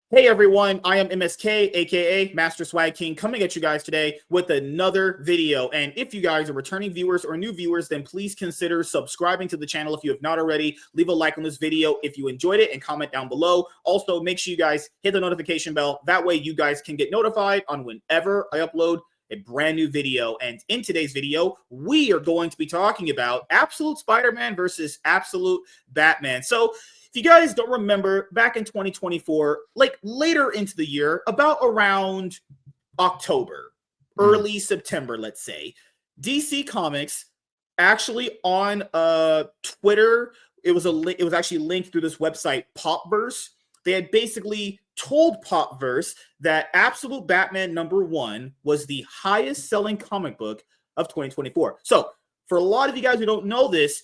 Hey everyone, I am MSK, aka Master Swag King, coming at you guys today with another video. And if you guys are returning viewers or new viewers, then please consider subscribing to the channel if you have not already. Leave a like on this video if you enjoyed it and comment down below. Also, make sure you guys hit the notification bell. That way you guys can get notified on whenever I upload a brand new video. And in today's video, we are going to be talking about Absolute Spider-Man versus Absolute Batman. So if you guys don't remember, back in 2024, like later into the year, about around October, early September, let's say, DC Comics actually on Twitter, it was actually linked through this website, Popverse. They had basically told Popverse that Absolute Batman #1 was the highest selling comic book of 2024. So for a lot of you guys who don't know this,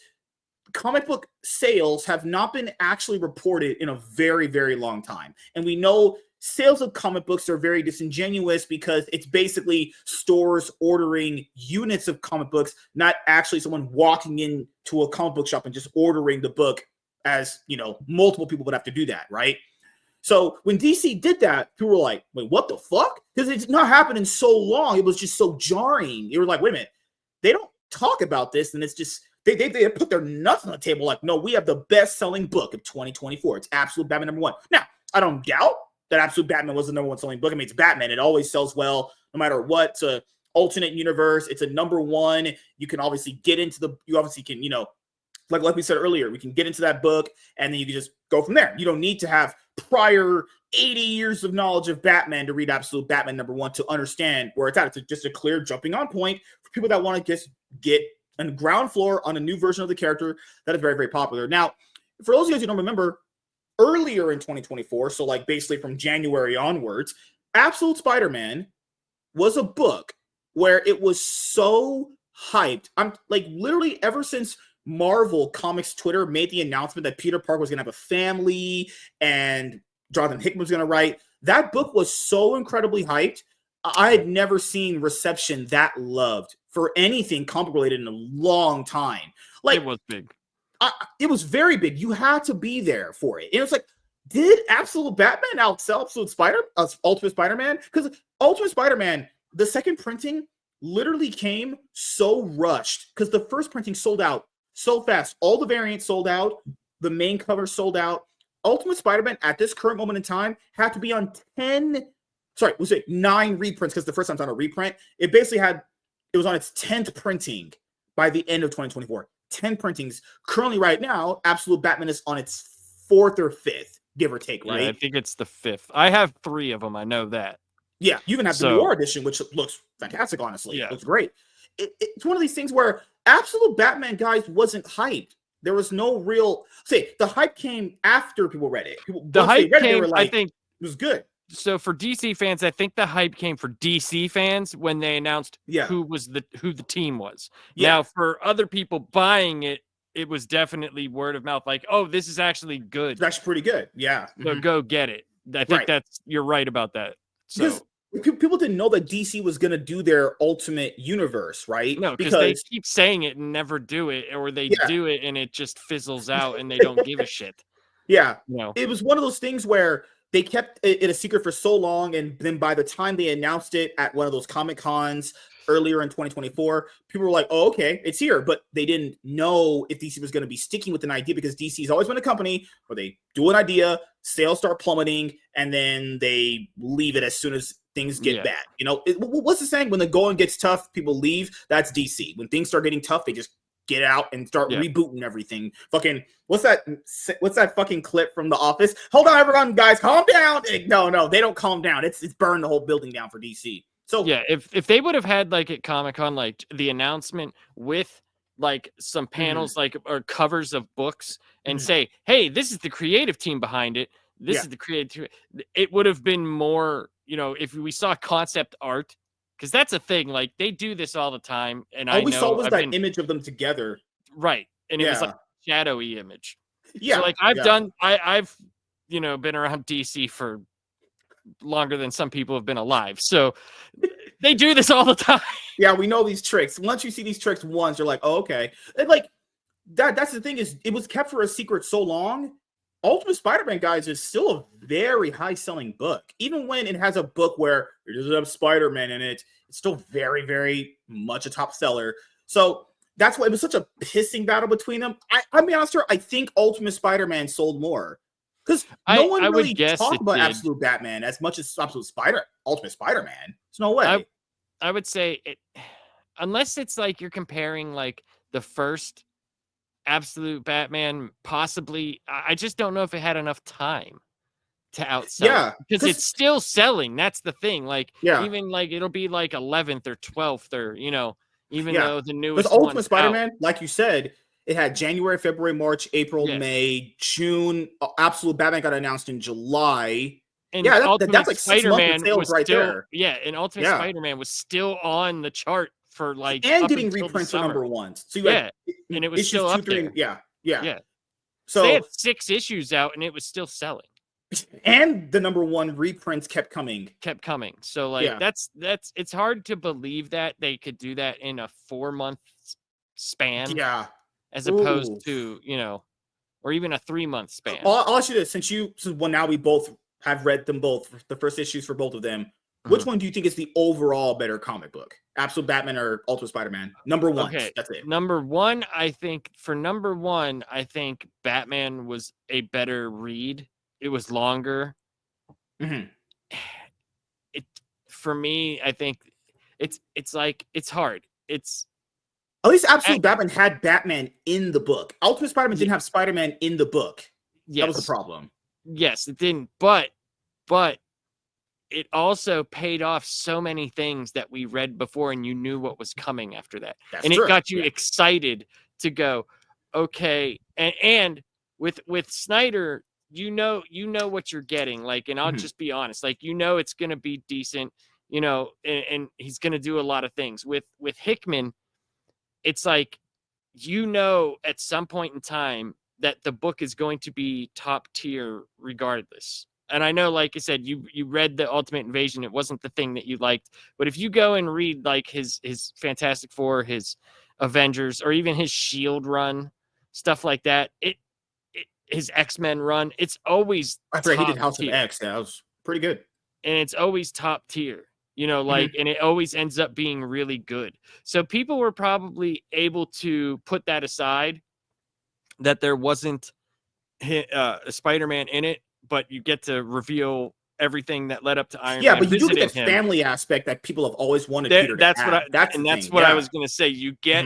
comic book sales have not been actually reported in a very, very long time. And we know sales of comic books are very disingenuous because it's basically stores ordering units of comic books, not actually someone walking into a comic book shop and just ordering the book, as, you know, multiple people would have to do that, right? So when DC did that, people were like, wait, what the fuck? Because it's not happening so long. It was just so jarring. They were like, wait a minute, they don't talk about this, and it's just They put their nuts on the table like, no, we have the best-selling book of 2024. It's Absolute Batman #1. Now, I don't doubt that Absolute Batman was the #1 selling book. I mean, it's Batman. It always sells well, no matter what. It's an alternate universe. It's a #1. You can obviously get into you obviously can, you know, like we said earlier, we can get into that book, and then you can just go from there. You don't need to have prior 80 years of knowledge of Batman to read Absolute Batman #1 to understand where it's at. It's just a clear jumping-on point for people that want to just get a ground floor on a new version of the character that is very, very popular. Now, for those of you guys who don't remember, earlier in 2024, so like basically from January onwards, Absolute Spider-Man was a book where it was so hyped. I'm like literally ever since Marvel Comics Twitter made the announcement that Peter Parker was going to have a family and Jonathan Hickman was going to write, that book was so incredibly hyped. I had never seen reception that loved for anything comic related in a long time. Like, it was big. It was very big. You had to be there for it. And it's like, did Absolute Batman outsell Ultimate Spider-Man? Because Ultimate Spider-Man, the second printing literally came so rushed because the first printing sold out so fast. All the variants sold out. The main cover sold out. Ultimate Spider-Man at this current moment in time had to be on 9 reprints, because the first time it's on a reprint. It was on its 10th printing by the end of 2024. 10 printings. Currently, right now, Absolute Batman is on its 4th or 5th, give or take, right? Yeah, I think it's the 5th. I have 3 of them. I know that. Yeah, you even have the Noir edition, which looks fantastic, honestly. Yeah. It looks great. It's one of these things where Absolute Batman, guys, wasn't hyped. There was no real... the hype came after people read it. They were like, I think it was good. So for DC fans, I think the hype came for DC fans when they announced who the team was. Yeah. Now, for other people buying it, it was definitely word of mouth. Like, oh, this is actually good. It's actually pretty good. Yeah. So go get it. I think you're right about that. So because people didn't know that DC was going to do their Ultimate Universe, right? No, because they keep saying it and never do it, or they do it and it just fizzles out and they don't give a shit. Yeah. No. It was one of those things where they kept it a secret for so long, and then by the time they announced it at one of those Comic Cons earlier in 2024, people were like, oh, okay, it's here. But they didn't know if DC was going to be sticking with an idea, because DC's always been a company where they do an idea, sales start plummeting, and then they leave it as soon as things get bad. You know, what's the saying? When the going gets tough, people leave. That's DC. When things start getting tough, they just get out and start rebooting everything. Fucking what's that fucking clip from The Office? Hold on, everyone, guys, calm down. No, they don't calm down. It's burn the whole building down for DC. So yeah, if they would have had like at Comic-Con like the announcement with like some panels like or covers of books and say, hey, this is the creative team behind it. This is the creative. It would have been more, you know, if we saw concept art. Because that's a thing, like they do this all the time, and all we saw was that image of them together, right? And it was like a shadowy image. Yeah, so like I've you know been around DC for longer than some people have been alive, so they do this all the time. Yeah, we know these tricks. Once you see these tricks once, you're like, oh, okay. And like that's the thing is, it was kept for a secret so long. Ultimate Spider-Man, guys, is still a very high-selling book. Even when it has a book where it doesn't have Spider-Man in it, it's still very, very much a top seller. So that's why it was such a pissing battle between them. I'll be honest here, I think Ultimate Spider-Man sold more. Because no one I would really guess talked it about did. Absolute Batman as much as Ultimate Spider-Man. There's no way. I would say it, unless it's like you're comparing like the first Absolute Batman, possibly. I just don't know if it had enough time to outsell Yeah, it, because it's still selling. That's the thing. Like, yeah, even like it'll be like 11th or 12th, or even yeah. though the With newest Ultimate one's out. Spider-Man, like you said, it had January, February, March, April, Yeah. May, June. Absolute Batman got announced in July. And Yeah, Ultimate that's like 6 months of Spider-Man sales was right still, there. yeah, and Ultimate Yeah, Spider-Man was still on the chart for like and up getting until the reprints for summer. number ones. So you Yeah, had and it was issues still 2, up 3, there. yeah. Yeah. So they So had 6 issues out, and it was still selling. and the number one reprints kept coming. So like that's it's hard to believe that they could do that in a 4-month span. Yeah. As opposed to, or even a 3-month span. I'll ask you this, since now we both have read them both, the first issues for both of them. Which one do you think is the overall better comic book? Absolute Batman or Ultimate Spider-Man? Number one. Okay, that's it. Number one, I think Batman was a better read. It was longer. Mm-hmm. For me, I think it's like, it's hard. It's at least Absolute Batman had Batman in the book. Ultimate Spider-Man didn't have Spider-Man in the book. That was the problem. Yes, it didn't. But it also paid off so many things that we read before, and you knew what was coming after that. That's and true. It got you excited to go, okay. And with Snyder, you know what you're getting. Like, and I'll just be honest, like, it's going to be decent, and he's going to do a lot of things. With Hickman, it's like, at some point in time that the book is going to be top tier regardless. And I know, like I said, you read the Ultimate Invasion. It wasn't the thing that you liked. But if you go and read like his Fantastic Four, his Avengers, or even his Shield run, stuff like that, his X-Men run, it's always I forgot he did top House tier. of X. That was pretty good. And it's always top tier. And it always ends up being really good. So people were probably able to put that aside, that there wasn't a Spider-Man in it, but you get to reveal everything that led up to Iron Man. But you do get that him. Family aspect that people have always wanted Peter to have. That's what I was going to say. You get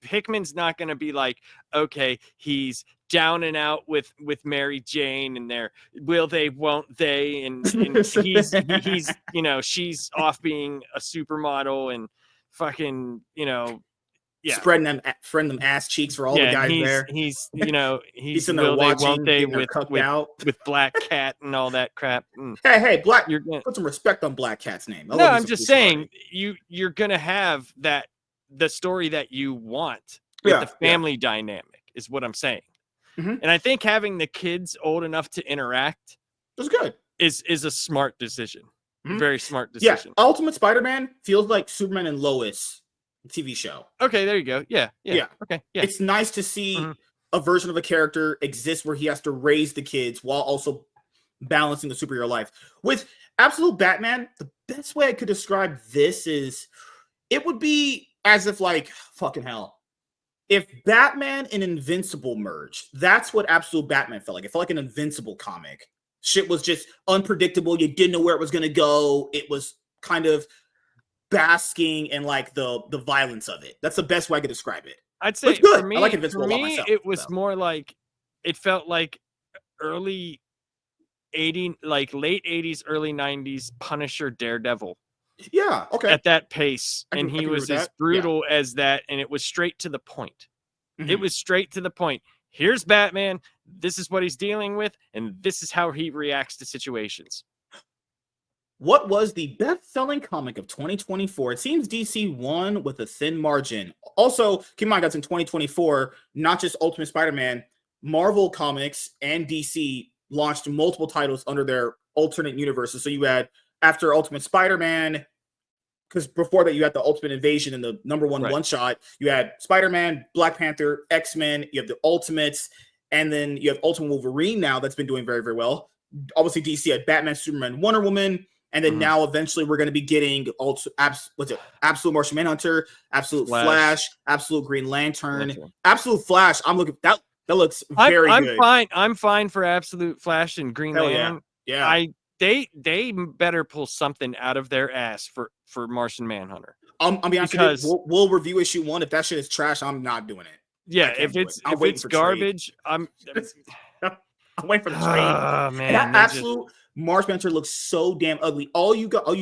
Hickman's not going to be like, okay, he's down and out with Mary Jane, and will they, won't they, and he's she's off being a supermodel and fucking spreading them ass cheeks for all the guys there. He's he's in there will watching, they, won't they, with Black Cat and all that crap. Hey, put some respect on Black Cat's name. I'm just saying, you're gonna have the story that you want with the family dynamic is what I'm saying. And I think having the kids old enough to interact is good. Is a smart decision. Very smart decision. Yeah, Ultimate Spider-Man feels like Superman and Lois TV show. Okay, there you go. Yeah. Okay. Yeah. It's nice to see a version of a character exist where he has to raise the kids while also balancing the superhero life. With Absolute Batman, the best way I could describe this is it would be as if, like, fucking hell, if Batman and Invincible merged. That's what Absolute Batman felt like. It felt like an Invincible comic. Shit was just unpredictable. You didn't know where it was going to go. It was kind of basking in like the violence of it. That's the best way I could describe it. I'd say good. For me, I like Invincible a lot myself, it was more like, it felt like early 80s, like late 80s, early 90s Punisher Daredevil. Yeah, okay. At that pace. And he was as brutal as that, and it was straight to the point. It was straight to the point. Here's Batman. This is what he's dealing with, and this is how he reacts to situations. What was the best-selling comic of 2024? It seems DC won with a thin margin. Also, keep in mind, guys, in 2024, not just Ultimate Spider-Man, Marvel Comics and DC launched multiple titles under their alternate universes. So you had, after Ultimate Spider-Man, because before that you had the Ultimate Invasion and the number one one-shot, you had Spider-Man, Black Panther, X-Men, you have the Ultimates, And then you have Ultimate Wolverine now that's been doing very, very well. Obviously, DC had Batman, Superman, Wonder Woman. And then now eventually we're going to be getting Absolute Martian Manhunter, Absolute Flash, Absolute Green Lantern, Absolute Flash. I'm looking that looks very good. I'm fine for Absolute Flash and Green Lantern. Yeah. They better pull something out of their ass for Martian Manhunter. I'll be honest with you, we'll review issue 1. If that shit is trash, I'm not doing it. Yeah, if it's garbage, I'm waiting for the trade. Oh man, that Absolute Martian Manhunter looks so damn ugly.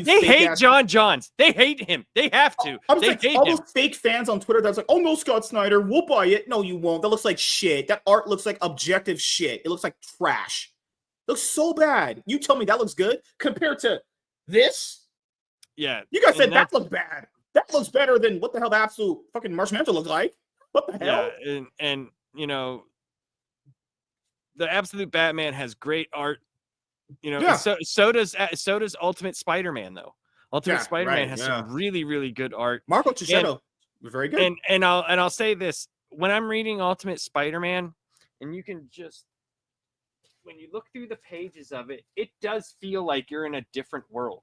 They hate John Johns. They hate him. They have to. They hate all him. those fake fans on Twitter that's like, oh no, Scott Snyder, we'll buy it. No, you won't. That looks like shit. That art looks like objective shit. It looks like trash. It looks so bad. You tell me that looks good compared to this? Yeah. You guys said that looked bad. That looks better than what the hell the Absolute fucking Martian Manhunter looks like. What the hell? Yeah, and you know, the Absolute Batman has great art. You know, so does Ultimate Spider-Man though. Ultimate Spider-Man has some really, really good art. Marco Cicchetto was very good. And I'll say this: when I'm reading Ultimate Spider-Man, and you can just when you look through the pages of it, it does feel like you're in a different world.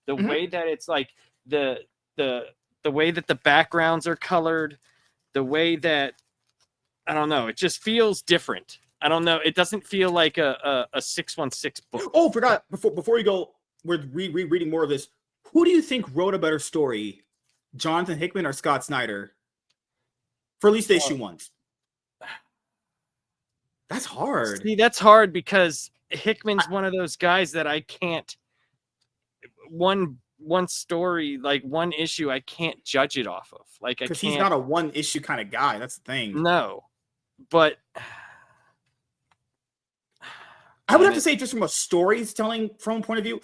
The way that it's like the way that the backgrounds are colored, the way that I don't know, it just feels different. I don't know. It doesn't feel like a 616 book. Oh, forgot. Before we go, we're reading more of this. Who do you think wrote a better story, Jonathan Hickman or Scott Snyder? For at least issue 1. That's hard. See, that's hard because Hickman's one of those guys that I can't. One story, like one issue, I can't judge it off of. Like because he's not a one issue kind of guy. That's the thing. No, but. I would have to say, just from a storytelling point of view,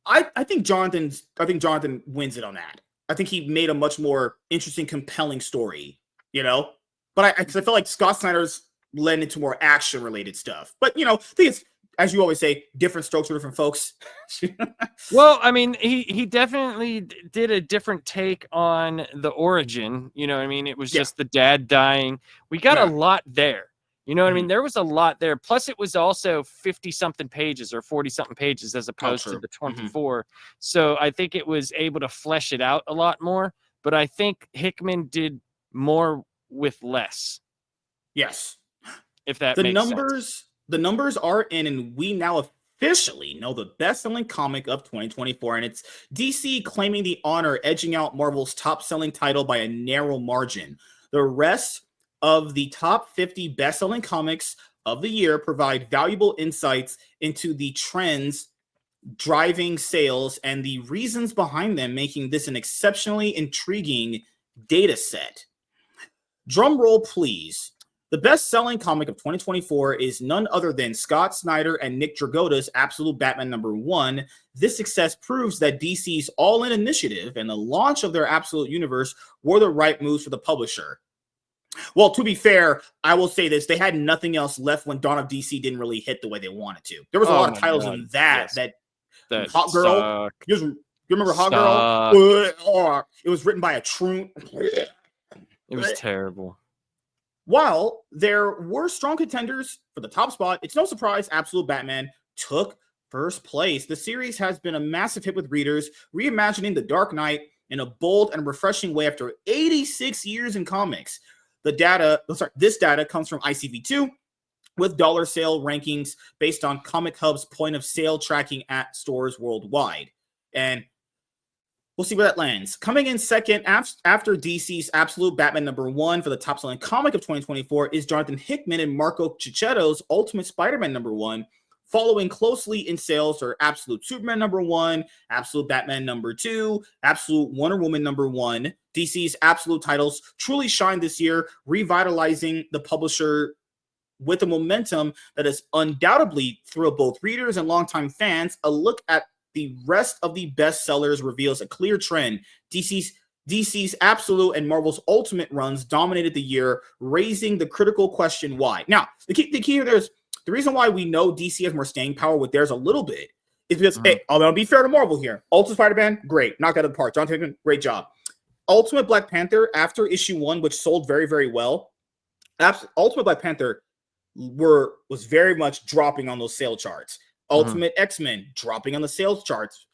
I think Jonathan wins it on that. I think he made a much more interesting, compelling story, you know. But I feel like Scott Snyder's led into more action-related stuff. But you know, I think it's, as you always say, different strokes for different folks. Well, I mean, he definitely did a different take on the origin. You know what I mean? It was just the dad dying. We got a lot there. You know what I mean? There was a lot there. Plus, it was also 50-something pages or 40-something pages as opposed to the 24. So I think it was able to flesh it out a lot more. But I think Hickman did more with less. Yes. If that makes sense. The numbers are in, and we now officially know the best-selling comic of 2024. And it's DC claiming the honor, edging out Marvel's top-selling title by a narrow margin. The rest of the top 50 best-selling comics of the year provide valuable insights into the trends driving sales and the reasons behind them, making this an exceptionally intriguing data set. Drum roll, please. The best-selling comic of 2024 is none other than Scott Snyder and Nick Dragotta's Absolute Batman #1. This success proves that DC's all-in initiative and the launch of their Absolute Universe were the right moves for the publisher. Well, to be fair, I will say this. They had nothing else left when Dawn of DC didn't really hit the way they wanted to. There was a lot of titles in that Hot Girl. You remember Hot Girl? It was written by a Troon. It was terrible. While there were strong contenders for the top spot, it's no surprise Absolute Batman took first place. The series has been a massive hit with readers, reimagining The Dark Knight in a bold and refreshing way after 86 years in comics. This data comes from ICV2 with dollar sale rankings based on Comic Hub's point of sale tracking at stores worldwide. And we'll see where that lands. Coming in second after DC's Absolute Batman #1 for the top selling comic of 2024 is Jonathan Hickman and Marco Cicchetto's Ultimate Spider-Man #1. Following closely in sales are Absolute Superman #1, Absolute Batman #2, Absolute Wonder Woman #1. DC's Absolute titles truly shined this year, revitalizing the publisher with a momentum that has undoubtedly thrilled both readers and longtime fans. A look at the rest of the bestsellers reveals a clear trend. DC's Absolute and Marvel's Ultimate runs dominated the year, raising the critical question why. Now, the key here is the reason why we know DC has more staying power with theirs a little bit is because, hey, I'm going to be fair to Marvel here. Ultimate Spider-Man, great. Knocked out of the park. John Hickman, great job. Ultimate Black Panther, after issue 1, which sold very, very well, Ultimate Black Panther was very much dropping on those sale charts. Mhm. Ultimate X-Men dropping on the sales charts.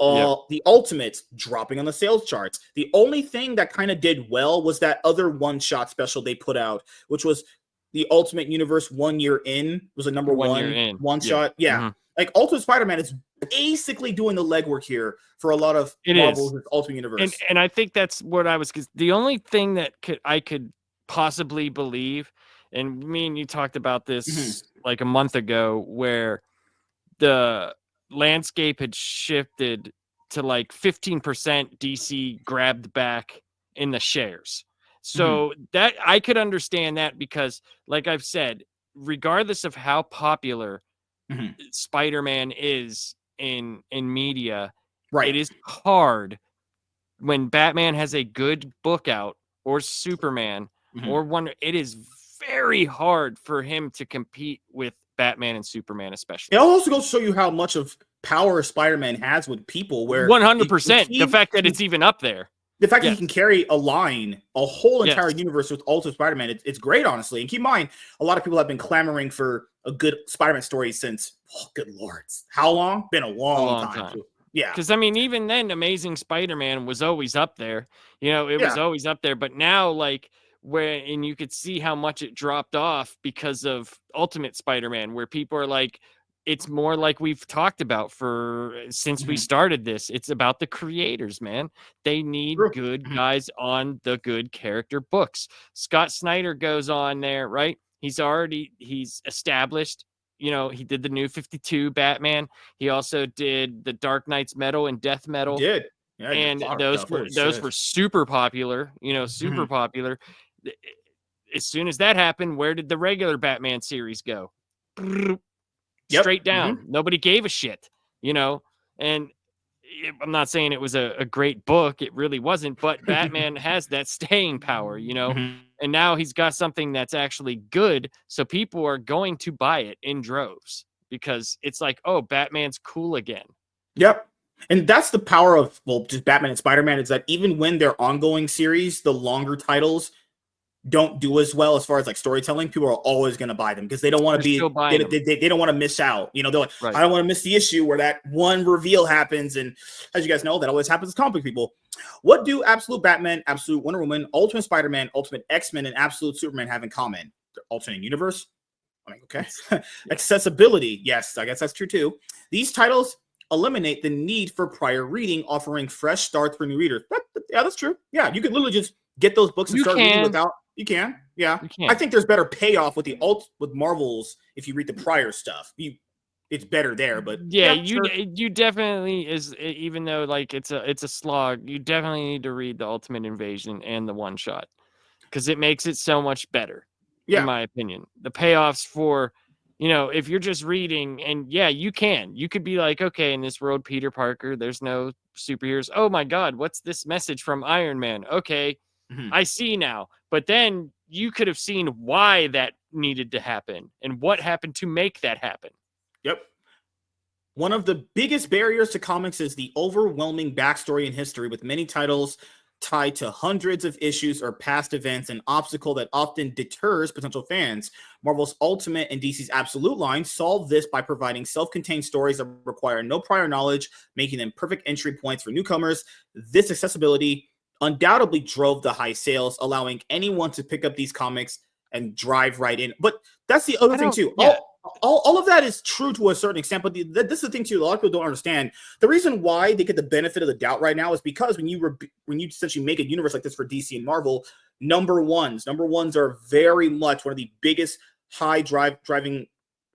Yep. The Ultimates dropping on the sales charts. The only thing that kind of did well was that other one-shot special they put out, which was the Ultimate Universe 1 year in, was a number 1 year one in. one Yeah. shot. Yeah. Mhm. Like Ultimate Spider-Man is basically doing the legwork here for a lot of It is. Marvel's Ultimate Universe. And I think that's what I was, because the only thing that I could possibly believe, and me and you talked about Mhm. this like a month ago, where the landscape had shifted to like 15% DC grabbed back in the shares. Mhm. So that I could understand that, because like I've said, regardless of how popular Mhm. Spider-Man is in media, Right. it is hard when Batman has a good book out, or Superman, Mhm. or Wonder. It is very hard for him to compete with Batman and Superman, It especially. also goes to show you how much of power Spider-Man has with people, where if 100%. The he fact that can, it's even up there. the fact that he Yes. can carry a line, a whole entire Yes. universe with Ultimate Spider-Man, it's great, honestly. And keep in mind, a lot of people have been clamoring for a good Spider-Man story since, oh, good lords, how long? Been a A long long time. time. Yeah, Because I mean, even then, Amazing Spider-Man was always up there. It was yeah, always up there. But now, like, and you could see how much it dropped off because of Ultimate Spider-Man, where people are like, it's more like we've talked about for since we mhm, started this. It's about the creators, man. They need true. good Mhm, guys on the good character books. Scott Snyder goes on there, right? He's established. He did the New 52 Batman. He also did the Dark Knight's Metal and Death he Metal, did. Yeah, he did a and lot of those stuff. were Holy those shit. were super popular. Mhm, Super popular. As soon as that happened, where did the regular Batman series go? yep. Straight down. Nobody gave a shit. And I'm not saying it was a great book. It really wasn't, but Batman has that staying power. Mhm. And now he's got something that's actually good. So people are going to buy it in droves, because it's like, oh, Batman's cool again. Yep. And that's the power of, well, just Batman and Spider-Man, is that even when they're ongoing series, the longer titles don't do as well as far as like storytelling, people are always going to buy them because they don't want to They're still be they, buying them. they don't want to miss out. They're like, I Right. don't want to miss the issue where that one reveal happens. And as you guys know, that always happens with comic people. What do Absolute Batman, Absolute Wonder Woman, Ultimate Spider-Man, Ultimate X-Men, and Absolute Superman have in common? They're alternate universe. I mean, okay. Yeah. Accessibility. Yes, I guess that's true too. These titles eliminate the need for prior reading, offering fresh starts for new readers. Yeah, that's true. Yeah, you can literally just get those books and You start reading can. without. You can. Yeah, You I can. think there's better payoff with with Marvels if you read the prior stuff. It's better there, but Yeah, yeah, you sure. you definitely even though like it's a slog, you definitely need to read the Ultimate Invasion and the one shot, because it makes it so much better, in Yeah. my opinion. The payoffs for, if you're just reading, and yeah, you could be like, okay, in this world, Peter Parker, there's no superheroes. Oh my God, what's this message from Iron Man? Okay, Mhm. I see now. But then you could have seen why that needed to happen and what happened to make that happen. Yep. One of the biggest barriers to comics is the overwhelming backstory and history, with many titles tied to hundreds of issues or past events, an obstacle that often deters potential fans. Marvel's Ultimate and DC's Absolute line solve this by providing self-contained stories that require no prior knowledge, making them perfect entry points for newcomers. This accessibility undoubtedly drove the high sales, allowing anyone to pick up these comics and drive right in. But that's the other I thing don't, too. yeah. All of that is true to a certain extent, but this is the thing too. A lot of people don't understand. The reason why they get the benefit of the doubt right now is because when you essentially make a universe like this for DC and Marvel, number ones are very much one of the biggest driving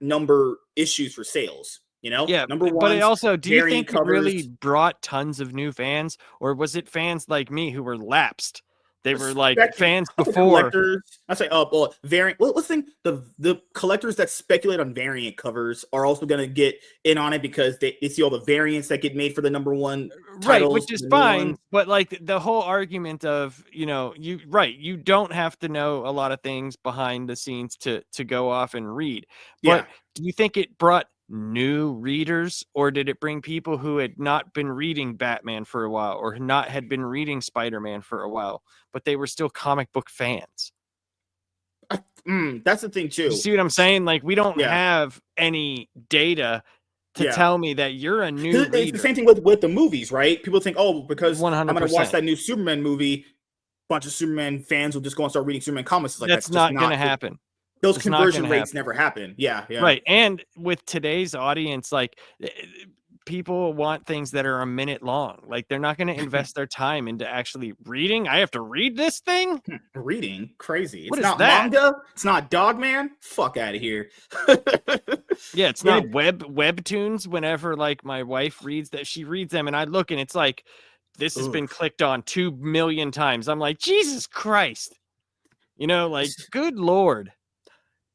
number issues for sales. Yeah, Number but it ones, also, do you variant think it really covers. brought tons of new fans, or was it fans like me who were lapsed? They were like Spec fans I say before. collectors. I say, oh, well, variant. Well, let's think the collectors that speculate on variant covers are also going to get in on it because they see all the variants that get made for the number one Right, titles, which is the new fine, ones. but like the whole argument of, you don't have to know a lot of things behind the scenes to go off and read. Yeah. But do you think it brought new readers, or did it bring people who had not been reading Batman for a while, or not had been reading Spider-Man for a while, but they were still comic book fans? That's the thing You too. see what I'm saying? Like, we don't Yeah. have any data to Yeah. tell me that you're a new It's the reader. same thing with the movies, right? People think, oh, because I'm going to watch 100%. that new Superman movie, bunch of Superman fans will just go and start reading Superman comics. It's like, that's That's just not going to not happen. those It's not conversion going to rates happen. never happen. Yeah. Right. And with today's audience, like, people want things that are a minute long. Like, they're not going to invest their time into actually reading. I have to read this thing. Reading, crazy. It's What is not that? manga. It's not Dogman. Fuck out of here. Yeah, it's not webtoons. Whenever like my wife reads that, she reads them, and I look, and it's like, this has been clicked on 2 million times. I'm like, Jesus Christ. You know, like, good Lord.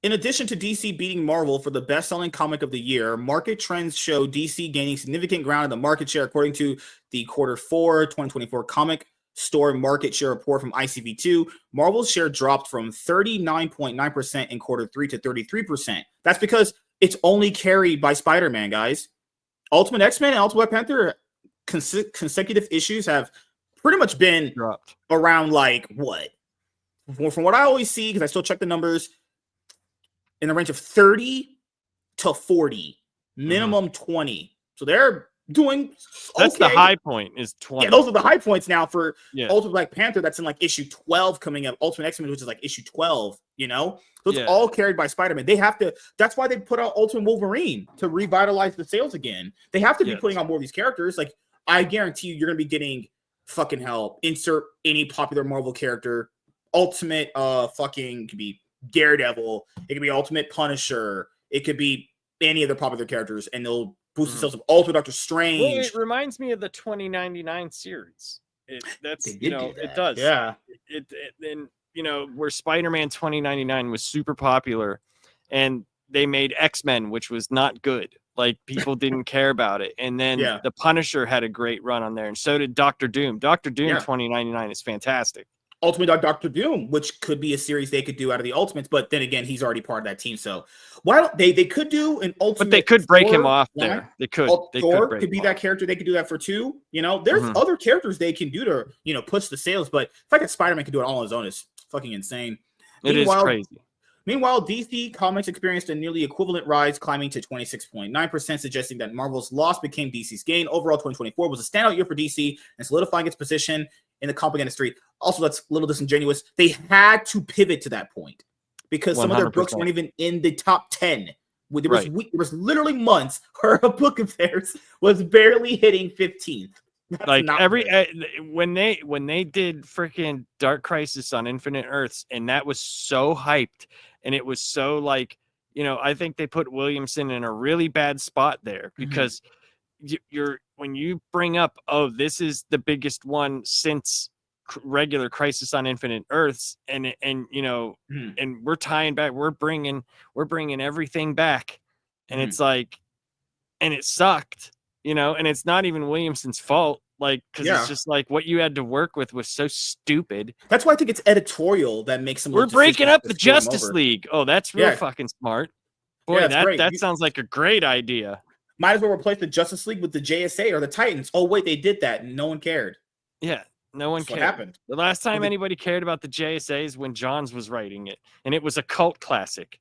In addition to DC beating Marvel for the best-selling comic of the year, market trends show DC gaining significant ground in the market share, according to the Q4 2024 comic store market share report from ICV2. Marvel's share dropped from 39.9% in Q3 to 33%. That's because it's only carried by Spider-Man, guys. Ultimate X-Men and Ultimate Black Panther consecutive issues have pretty much been dropped around, like, what? From what I always see, because I still check the numbers, in the range of 30 to 40, minimum 20. So they're doing okay. That's the high point, is 20. Yeah, those are the high points now for Yeah. Ultimate Black Panther. That's in like issue 12 coming up. Ultimate X-Men, which is like issue 12, you know? So it's all carried by Spider-Man. They have to, that's why they put out Ultimate Wolverine, to revitalize the sales again. They have to be putting out more of these characters. Like, I guarantee you, you're going to be getting fucking hell. Insert any popular Marvel character. Ultimate fucking, could be Daredevil, it could be Ultimate Punisher, it could be any of the popular characters, and they'll boost the sales of Ultimate Doctor Strange. Well, it reminds me of the 2099 series. It does. Yeah. And you know, where Spider-Man 2099 was super popular, and they made X-Men, which was not good. Like, people didn't care about it. And then the Punisher had a great run on there, and so did Doctor Doom. Doctor Doom 2099 is fantastic. Ultimate Doctor Doom, which could be a series they could do out of the Ultimates, but then again, he's already part of that team. So why don't they could do an Ultimate, but they could break him off there. They could. Thor could be that character. They could do that for 2. You know, there's other characters they can do to, you know, push the sales. But the fact that Spider-Man can do it all on his own is fucking insane. It is crazy. Meanwhile, DC Comics experienced a nearly equivalent rise, climbing to 26.9%, suggesting that Marvel's loss became DC's gain. Overall, 2024 was a standout year for DC and solidifying its position in the comic industry. Also, that's a little disingenuous. They had to pivot to that point because some of their books weren't even in the top 10. There was literally months where a book of theirs was barely hitting 15th. That's like when they did freaking Dark Crisis on Infinite Earths, and that was so hyped, and it was so, like, you know, I think they put Williamson in a really bad spot there, because you're when you bring up, oh, this is the biggest one since regular Crisis on Infinite Earths, and you know, and we're tying back, we're bringing everything back, and it's like, and it sucked, you know, and it's not even Williamson's fault, like, because it's just like what you had to work with was so stupid. That's why I think it's editorial that makes them. We're breaking up the Justice League. Oh, that's real fucking smart. Boy, that sounds like a great idea. Might as well replace the Justice League with the JSA or the Titans. Oh wait, they did that, and no one cared. Yeah, no one cared. What happened? The last time anybody cared about the JSA is when Johns was writing it, and it was a cult classic,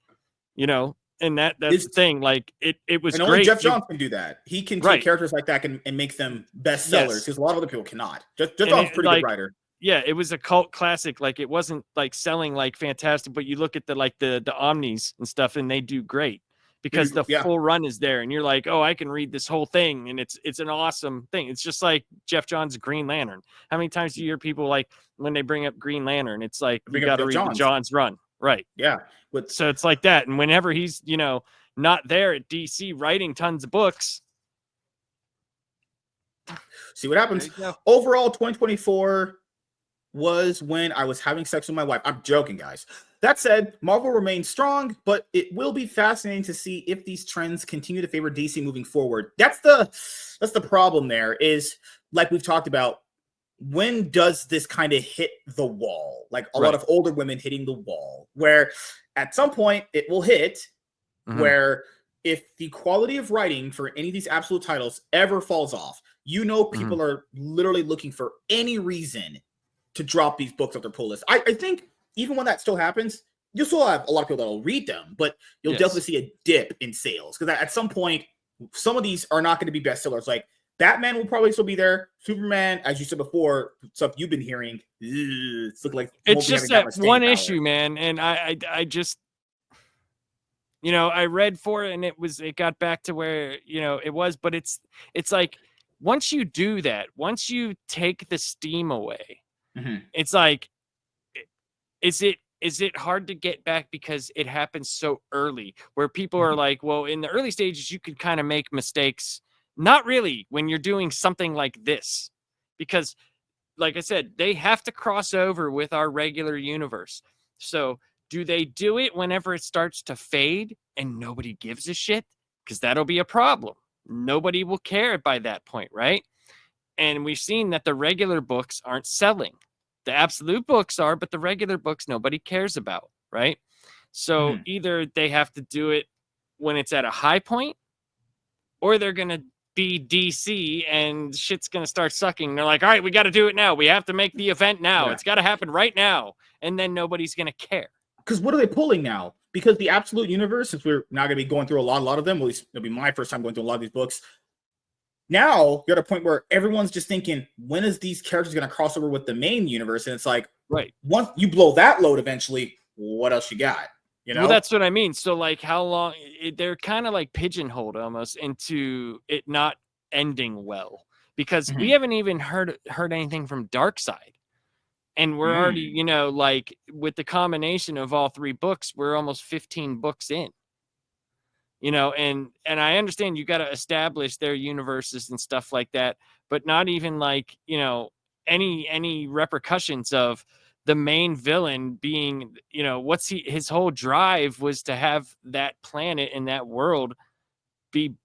you know. And that's the thing. Like, it was and great. Only Jeff Johns can do that. He can take characters like that and make them bestsellers, because a lot of other people cannot. Jeff Johns is a pretty good writer. Yeah, it was a cult classic. Like, it wasn't like selling like fantastic, but you look at the Omnis and stuff, and they do great because the full run is there, and you're like, oh, I can read this whole thing, and it's an awesome thing. It's just like Jeff Johns' Green Lantern. How many times do you hear people, like, when they bring up Green Lantern, it's like, you got to read the Johns run, right? Yeah. So it's like that, and whenever he's, you know, not there at DC writing tons of books, see what happens. Overall, 2024 was when I was having sex with my wife. I'm joking, guys. That said, Marvel remains strong, but it will be fascinating to see if these trends continue to favor DC moving forward. That's the problem there, is, like we've talked about, when does this kind of hit the wall? Like a lot of older women hitting the wall, where at some point it will hit, where if the quality of writing for any of these absolute titles ever falls off, you know, people are literally looking for any reason to drop these books off their pull list. I think even when that still happens, you'll still have a lot of people that'll read them, but you'll Yes. definitely see a dip in sales because at some point, some of these are not going to be bestsellers. Like Batman will probably still be there. Superman, as you said before, stuff you've been hearing, it's looking like It's won't be just having that that much staying one power. issue, man, and I just, you know, I read for it and it got back to where, you know, it was, but it's like once you do that, once you take the steam away, Mhm. it's like, is it hard to get back because it happens so early where people are like, well, in the early stages you could kind of make mistakes. Not really when you're doing something like this, because like I said, they have to cross over with our regular universe. So do they do it whenever it starts to fade and nobody gives a shit? Because that'll be a problem. Nobody will care by that point, right? And we've seen that the regular books aren't selling. The absolute books are, but the regular books nobody cares about, right? So Mhm. either they have to do it when it's at a high point, or they're going to be DC and shit's going to start sucking. They're like, all right, we got to do it now. We have to make the event now. Yeah. It's got to happen right now. And then nobody's going to care. Because what are they pulling now? Because the absolute universe, since we're not going to be going through a lot of them, at least it'll be my first time going through a lot of these books. Now you're at a point where everyone's just thinking, when is these characters going to cross over with the main universe? And it's like, right, once you blow that load eventually, what else you got? You know? Well, that's what I mean. So like how long they're kind of like pigeonholed almost into it not ending well, because we Mhm. haven't even heard anything from Darkseid. And we're already, you know, like with the combination of all three books, we're almost 15 books in. You know, and I understand you got to establish their universes and stuff like that, but not even like, you know, any repercussions of the main villain being, you know, his whole drive was to have that planet and that world be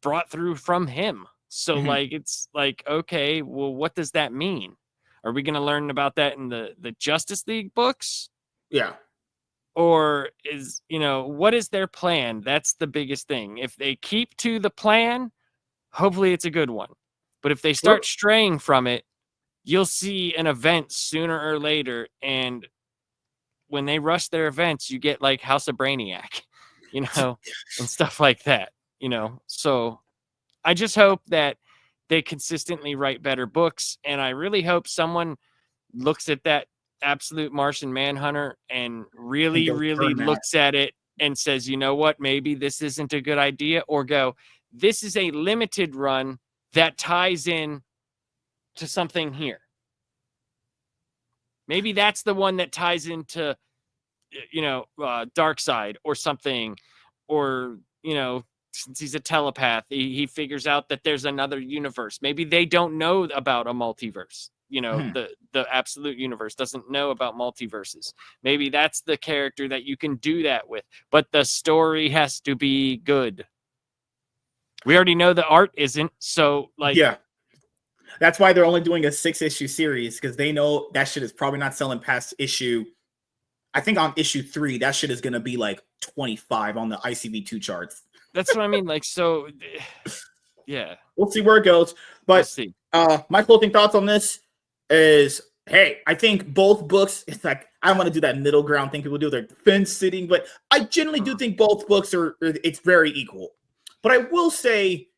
brought through from him. So Mhm. like it's like, okay, well, what does that mean? Are we going to learn about that in the Justice League books? Yeah. Or is, you know, what is their plan? That's the biggest thing. If they keep to the plan, hopefully it's a good one. But if they start Sure. straying from it, you'll see an event sooner or later. And when they rush their events, you get like House of Brainiac, you know, and stuff like that, you know. So I just hope that they consistently write better books. And I really hope someone looks at that absolute Martian Manhunter and And really, go really turn that. looks at it and says, you know what, maybe this isn't a good idea, or go, this is a limited run that ties in to something here. Maybe that's the one that ties into, you know, Darkseid or something, or, you know, since he's a telepath, he figures out that there's another universe. Maybe they don't know about a multiverse. You know, Mhm. the absolute universe doesn't know about multiverses. Maybe that's the character that you can do that with, but the story has to be good. We already know the art isn't, so like, Yeah. That's why they're only doing a 6-issue series because they know that shit is probably not selling past issue. I think on issue 3, that shit is going to be like 25 on the ICV2 charts. that's what I mean. Like, so yeah, We'll see where it goes. we'll But see. my closing thoughts on this is, hey, I think both books, it's like, I don't want to do that middle ground thing people do. They're fence sitting, but I generally do think both books it's very equal. But I will say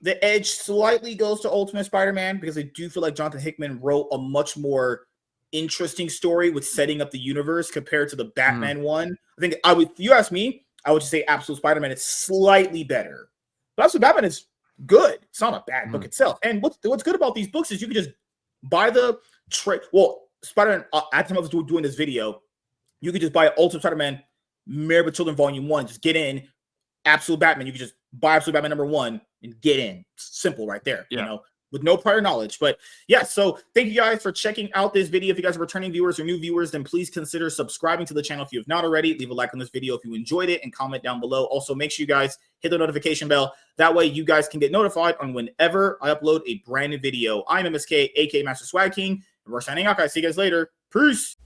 the edge slightly goes to Ultimate Spider-Man because I do feel like Jonathan Hickman wrote a much more interesting story with setting up the universe compared to the Batman one. I think if you ask me, I would just say Absolute Spider-Man is slightly better. But Absolute Batman is good. It's not a bad book itself. And what's good about these books is you can just buy the trade. Well, Spider-Man, at the time I was doing this video, you could just buy Ultimate Spider-Man, Married with Children Volume 1, just get in. Absolute Batman, you can just buy Absolute Batman #1 and get in. Simple right there, Yeah. you know, with no prior knowledge. But yeah, so thank you guys for checking out this video. If you guys are returning viewers or new viewers, then please consider subscribing to the channel if you have not already. Leave a like on this video if you enjoyed it and comment down below. Also, make sure you guys hit the notification bell. That way you guys can get notified on whenever I upload a brand new video. I'm MSK, aka Master Swag King, and we're signing out, guys. See you guys later. Peace.